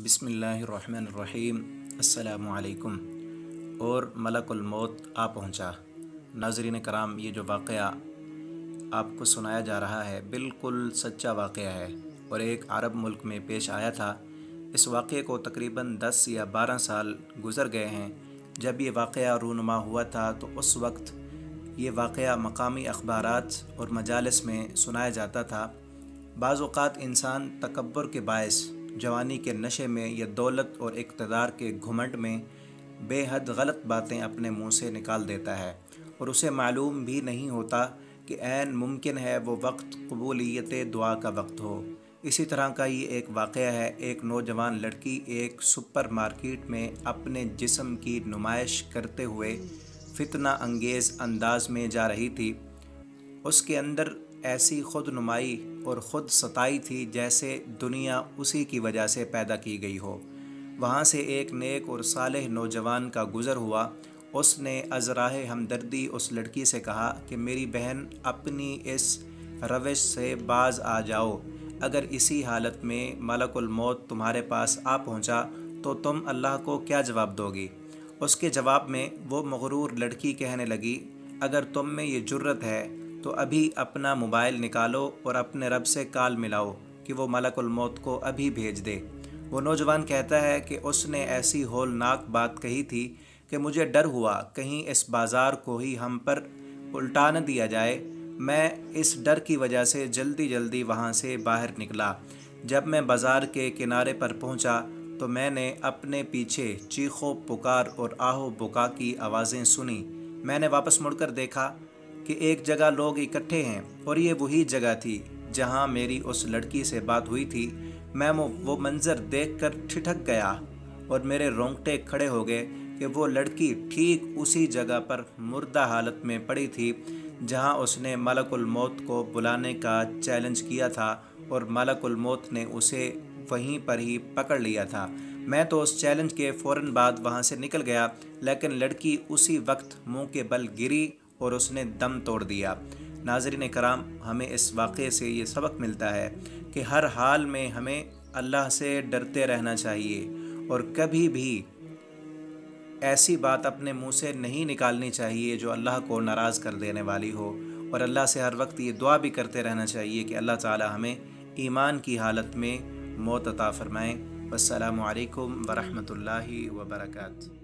بسم اللہ الرحمن الرحیم۔ السلام علیکم۔ اور ملک الموت آ پہنچا۔ ناظرین کرام، یہ جو واقعہ آپ کو سنایا جا رہا ہے بالکل سچا واقعہ ہے اور ایک عرب ملک میں پیش آیا تھا۔ اس واقعے کو تقریباً 10 یا 12 سال گزر گئے ہیں۔ جب یہ واقعہ رونما ہوا تھا تو اس وقت یہ واقعہ مقامی اخبارات اور مجالس میں سنایا جاتا تھا۔ بعض اوقات انسان تکبر کے باعث جوانی کے نشے میں یا دولت اور اقتدار کے گھمنڈ میں بے حد غلط باتیں اپنے منہ سے نکال دیتا ہے اور اسے معلوم بھی نہیں ہوتا کہ عین ممکن ہے وہ وقت قبولیت دعا کا وقت ہو۔ اسی طرح کا یہ ایک واقعہ ہے۔ ایک نوجوان لڑکی ایک سپر مارکیٹ میں اپنے جسم کی نمائش کرتے ہوئے فتنہ انگیز انداز میں جا رہی تھی۔ اس کے اندر ایسی خود نمائی اور خود ستائی تھی جیسے دنیا اسی کی وجہ سے پیدا کی گئی ہو۔ وہاں سے ایک نیک اور صالح نوجوان کا گزر ہوا۔ اس نے از راہ ہمدردی اس لڑکی سے کہا کہ میری بہن، اپنی اس روش سے باز آ جاؤ۔ اگر اسی حالت میں ملک الموت تمہارے پاس آ پہنچا تو تم اللہ کو کیا جواب دو گی؟ اس کے جواب میں وہ مغرور لڑکی کہنے لگی، اگر تم میں یہ جرت ہے تو ابھی اپنا موبائل نکالو اور اپنے رب سے کال ملاؤ کہ وہ ملک الموت کو ابھی بھیج دے۔ وہ نوجوان کہتا ہے کہ اس نے ایسی ہولناک بات کہی تھی کہ مجھے ڈر ہوا کہیں اس بازار کو ہی ہم پر الٹا نہ دیا جائے۔ میں اس ڈر کی وجہ سے جلدی جلدی وہاں سے باہر نکلا۔ جب میں بازار کے کنارے پر پہنچا تو میں نے اپنے پیچھے چیخ و پکار اور آہ و بکا کی آوازیں سنی۔ میں نے واپس مڑ کر دیکھا کہ ایک جگہ لوگ اکٹھے ہیں اور یہ وہی جگہ تھی جہاں میری اس لڑکی سے بات ہوئی تھی۔ میں وہ منظر دیکھ کر ٹھٹک گیا اور میرے رونگٹے کھڑے ہو گئے کہ وہ لڑکی ٹھیک اسی جگہ پر مردہ حالت میں پڑی تھی جہاں اس نے ملک الموت کو بلانے کا چیلنج کیا تھا اور ملک الموت نے اسے وہیں پر ہی پکڑ لیا تھا۔ میں تو اس چیلنج کے فوراً بعد وہاں سے نکل گیا، لیکن لڑکی اسی وقت منہ کے بل گری اور اس نے دم توڑ دیا۔ ناظرین کرام، ہمیں اس واقعے سے یہ سبق ملتا ہے کہ ہر حال میں ہمیں اللہ سے ڈرتے رہنا چاہیے اور کبھی بھی ایسی بات اپنے منہ سے نہیں نکالنی چاہیے جو اللہ کو ناراض کر دینے والی ہو، اور اللہ سے ہر وقت یہ دعا بھی کرتے رہنا چاہیے کہ اللہ تعالی ہمیں ایمان کی حالت میں موت عطا فرمائیں۔ والسلام علیکم ورحمۃ اللہ وبرکاتہ۔